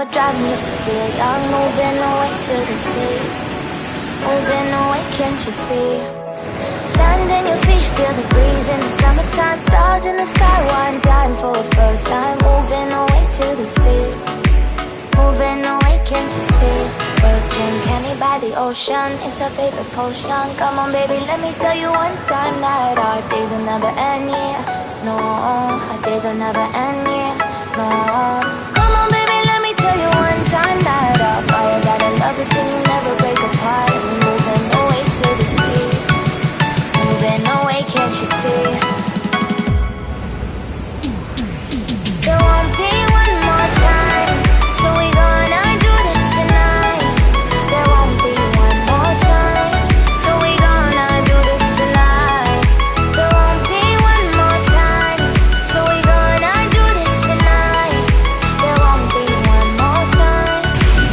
we're driving just to feel young, moving away to the sea. Moving away, can't you see? Sand in your feet, feel the breeze in the summertime. Stars in the sky, one time for the first time. Moving away to the sea. Moving away, can't you see? We'll drink honey by the ocean, it's our favorite potion. Come on baby, let me tell you one time that our days will never end, yeah. No, our days will never end, yeah. No. Come on baby, let me tell you one time that our fire got a love it till you never break apart. And we're moving away to the sea. Moving away, can't you see? There won't be one more time, so we gonna do this tonight. There won't be one more time, so we gonna do this tonight. There won't be one more time, so we gonna do this tonight. There won't be one more time,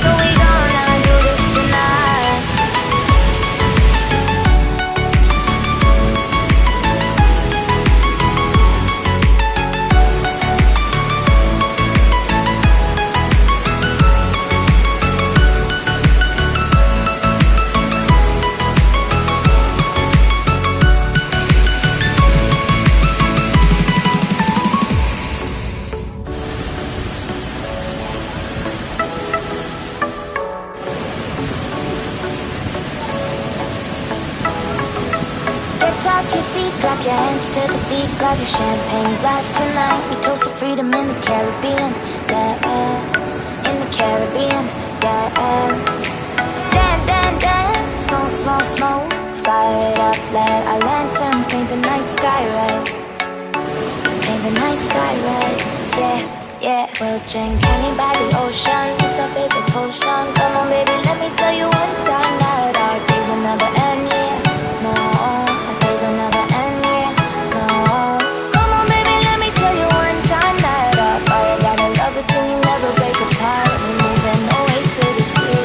so we gonna do this tonight. Get off your seat, clap your hands to the beat. Grab your champagne glass tonight. We toast to freedom in the Caribbean, yeah. In the Caribbean, yeah. Dan, dan, dan, smoke, smoke, smoke. Fire it up, let our lanterns paint the night sky red. Paint the night sky red, yeah, yeah. We'll drink honey by the ocean, it's our favorite potion. Come on baby, let me tell you one time that our days will never end, yeah. No, our days will never end, yeah. No. Come on baby, let me tell you one time that our fire got a love it till you never break apart. We're moving away to the sea.